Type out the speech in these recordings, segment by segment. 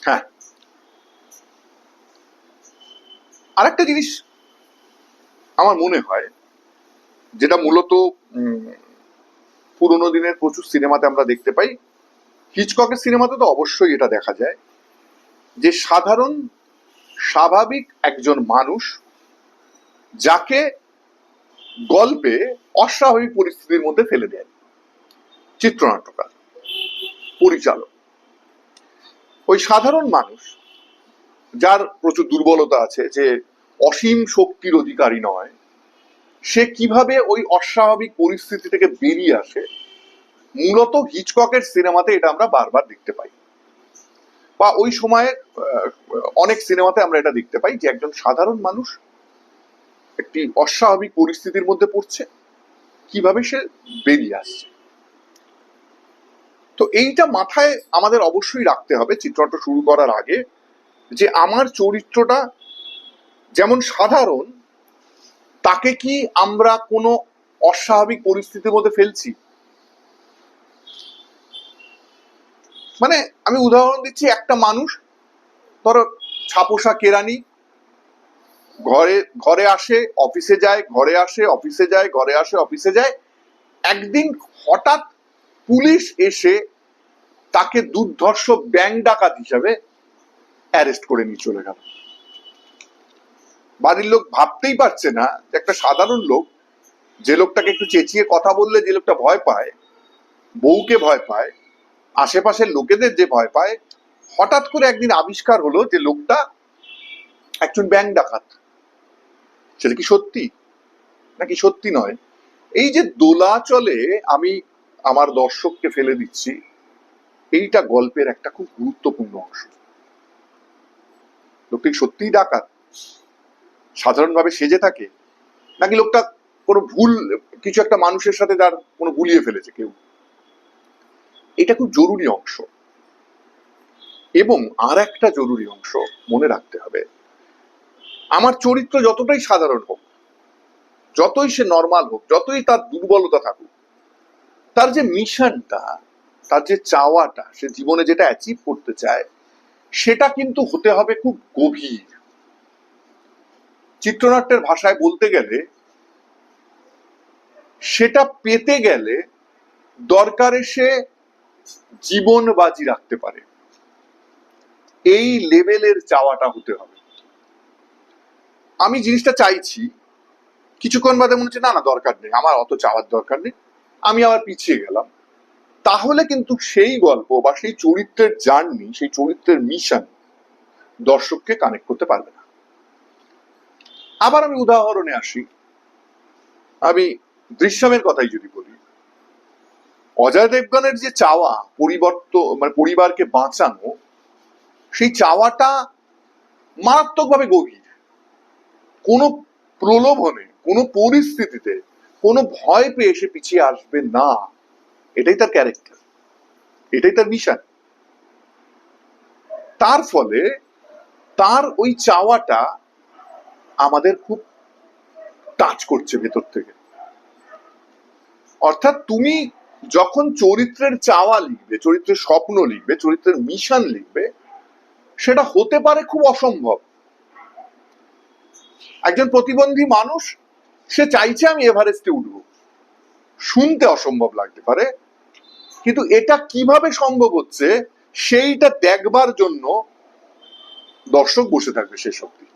হ্যাঁ, আরেকটা জিনিস আমার মনে হয়, যেটা মূলত পুরোনো দিনের প্রচুর সিনেমাতে আমরা দেখতে পাই, হিচককের সিনেমাতে তো অবশ্যই এটা দেখা যায়, যে সাধারণ স্বাভাবিক একজন মানুষ যাকে গল্পে অস্বাভাবিক পরিস্থিতির মধ্যে ফেলে দেয় চিত্রনাট্যকার, পরিচালক। ওই সাধারণ মানুষ যার প্রচুর দুর্বলতা আছে, যে অসীম শক্তির অধিকারী নয়, সে কিভাবে ওই অস্বাভাবিক পরিস্থিতি থেকে বেরিয়ে আসে, মূলত হিচককের সিনেমাতে এটা আমরা বারবার দেখতে পাই। বা ওই সময়ে অনেক সিনেমাতে আমরা এটা দেখতে পাই যে একজন সাধারণ মানুষ একটি অস্বাভাবিক পরিস্থিতির মধ্যে পড়ছে, কিভাবে সে বেরিয়ে আসছে। তো এইটা মাথায় আমাদের অবশ্যই রাখতে হবে চিত্রনাট্য শুরু করার আগে, যে আমার চরিত্রটা যেমন সাধারণ, তাকে কি আমরা কোনো অস্বাভাবিক পরিস্থিতির মধ্যে ফেলছি। মানে আমি উদাহরণ দিচ্ছি, একটা মানুষ ধরো ছাপোষা কেরানি, ঘরে ঘরে আসে অফিসে যায়, ঘরে আসে অফিসে যায়, ঘরে আসে অফিসে যায়। একদিন হঠাৎ পুলিশ এসে তাকে দুর্ধর্ষ ব্যাংক ডাকাত হিসাবে অ্যারেস্ট করে নিয়ে চলে গেল। বাড়ির লোক ভাবতেই পারছে না যে একটা সাধারণ লোক, যে লোকটাকে একটু চেঁচিয়ে কথা বললে যে লোকটা ভয় পায়, বউকে ভয় পায়, আশেপাশের লোকেদের যে ভয় পায়, হঠাৎ করে একদিন আবিষ্কার হলো যে লোকটা একজন ব্যাংক ডাকাত। সেটা কি সত্যি নাকি সত্যি নয়, এই যে দোলাচলে আমি আমার দর্শককে ফেলে দিচ্ছি, এইটা গল্পের একটা খুব গুরুত্বপূর্ণ অংশ। লোকটি সত্যিই ডাকাত, সাধারণভাবে সেজে থাকে, নাকি লোকটা কোনো ভুল কিছু একটা মানুষের সাথে তার কোনো গুলিয়ে ফেলেছে কেউ। এটা খুব জরুরি অংশ। এবং আর একটা জরুরি অংশ মনে রাখতে হবে, আমার চরিত্র যতটাই সাধারণ হোক, যতই সে নর্মাল হোক, যতই তার দুর্বলতা থাকুক, তার যে মিশনটা, তার যে চাওয়াটা, সে জীবনে যেটা অ্যাচিভ করতে চায়, সেটা কিন্তু হতে হবে খুব গভীর। চিত্রনাট্যের ভাষায় বলতে গেলে, সেটা পেতে গেলে দরকারে সে জীবন বাজি রাখতে পারে, এই লেভেলের চাওয়াটা হতে হবে। আমি জিনিসটা চাইছি, কিছুক্ষণ বাদে মনে হচ্ছে না না দরকার নেই, আমার অত চাওয়ার দরকার নেই, আমি আবার পিছিয়ে গেলাম, তাহলে কিন্তু সেই গল্প বা সেই চরিত্রের জার্নি, সেই চরিত্রের মিশন দর্শককে কানেক্ট করতে পারবে না। আবার আমি উদাহরণে আসি, আমি দৃশ্যমের কথাই যদি বলি, অজয় দেবগনের যে চাওয়া পরিবারকে বাঁচানো, সেই চাওয়াটা মারাত্মকভাবে গভীর। কোনো প্রলোভনে, কোনো পরিস্থিতিতে, কোনো ভয় পেয়ে সে পিছিয়ে আসবে না, এটাই তার ক্যারেক্টার, এটাই তার মিশন। তার ফলে তার ওই চাওয়াটা আমাদের খুব টাচ করছে ভেতর থেকে। অর্থাৎ তুমি যখন চরিত্রের চাওয়া লিখবে, চরিত্রের স্বপ্ন লিখবে, চরিত্রের মিশন লিখবে, সেটা হতে পারে খুব অসম্ভব। একজন প্রতিবন্ধী মানুষ, সে চাইছে আমি এভারেস্টে উঠবো, শুনতে অসম্ভব লাগতে পারে, কিন্তু এটা কিভাবে সম্ভব হচ্ছে সেইটা দেখবার জন্য দর্শক বসে থাকবে শেষ অবধি।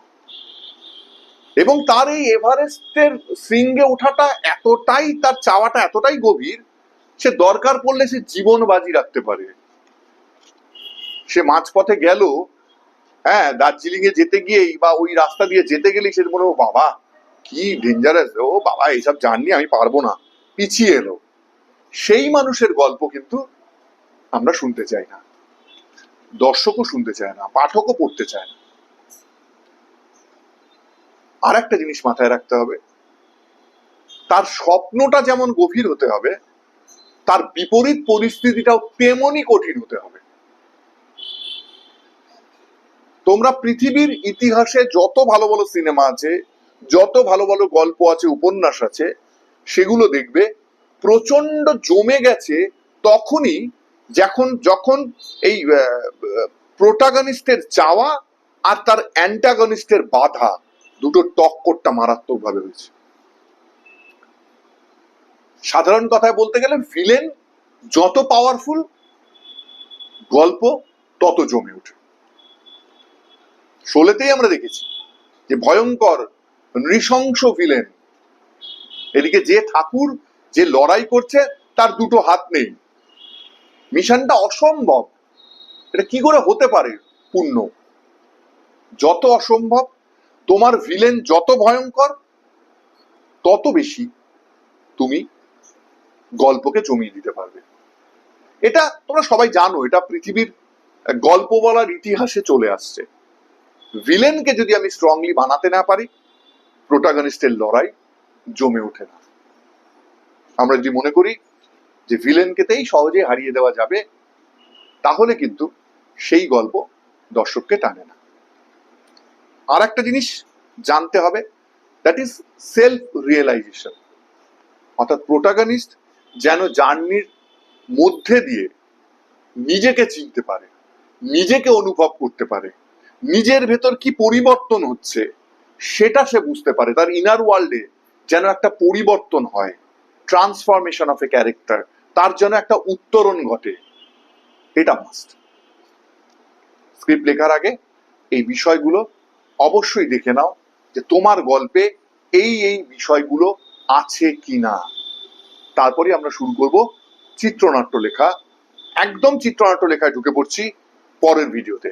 এবং তার এই এভারেস্টের শৃঙ্গে ওঠাটা এতটাই, তার চাওয়াটা এতটাই গভীর, সে দরকার পড়লে সে জীবন বাজি রাখতে পারে। সে মাঝপথে গেল, হ্যাঁ, দার্জিলিং এ যেতে গিয়েই বা ওই রাস্তা দিয়ে যেতে গেলেই সে মনে, বাবা কি ডেঞ্জারাস, ও বাবা এইসব জার্নি আমি পারবো না, পিছিয়ে এলো। সেই মানুষের গল্প কিন্তু আমরা শুনতে চাই না, দর্শকও শুনতে চায় না, পাঠকও পড়তে চায় না। আর একটা জিনিস মাথায় রাখতে হবে, তার স্বপ্নটা যেমন গভীর হতে হবে, তার বিপরীত পরিস্থিতিটাও তেমনই কঠিন হতে হবে। তোমরা পৃথিবীর ইতিহাসে যত ভালো ভালো সিনেমা আছে, যত ভালো ভালো গল্প আছে, উপন্যাস আছে, সেগুলো দেখবে প্রচন্ড জমে গেছে তখনই যখন যখন এই প্রোটাগনিস্টের চাওয়া আর তার অ্যান্টাগনিস্টের বাধা, দুটো টক্করটা মারাত্মক ভাবে হয়েছে। সাধারণ কথায় বলতে গেলে ভিলেন যত পাওয়ারফুল, গল্প তত জমে ওঠে। শোলেতেই আমরা দেখেছি যে ভয়ঙ্কর নৃশংস ভিলেন, এদিকে যে ঠাকুর যে লড়াই করছে তার দুটো হাত নেই, মিশনটা অসম্ভব, এটা কি করে হতে পারে পূর্ণ? যত অসম্ভব, তোমার ভিলেন যত ভয়ঙ্কর, তত বেশি তুমি গল্পকে জমিয়ে দিতে পারবে। এটা তোমরা সবাই জানো, এটা পৃথিবীর গল্প বলার ইতিহাসে চলে আসছে। ভিলেনকে যদি আমি স্ট্রংলি বানাতে না পারি, প্রোটাগনিস্টের লড়াই জমে ওঠে না। আমরা যদি মনে করি যে ভিলেনকেতেই সহজে হারিয়ে দেওয়া যাবে, তাহলে কিন্তু সেই গল্প দর্শককে টানে না। আর একটা জিনিস জানতে হবে, দ্যাট ইজ সেলফ রিয়েলাইজেশন। অর্থাৎ প্রোটাগনিস্ট যেন জার্নির মধ্যে দিয়ে নিজেকে চিনতে পারে, নিজেকে অনুভব করতে পারে, নিজের ভেতর কি পরিবর্তন হচ্ছে সেটা সে বুঝতে পারে, তার ইনার ওয়ার্ল্ডে যেন একটা পরিবর্তন হয়, ট্রান্সফরমেশন অফ এ ক্যারেক্টার, তার যেন একটা উত্তরণ ঘটে। এটা মাস্ট। স্ক্রিপ্ট লেখার আগে এই বিষয়গুলো অবশ্যই দেখে নাও যে তোমার গল্পে এই এই বিষয়গুলো আছে কিনা। তারপরে আমরা শুরু করব চিত্রনাট্য লেখা। একদম চিত্রনাট্য লেখায় ঢুকে পড়ছি পরের ভিডিওতে।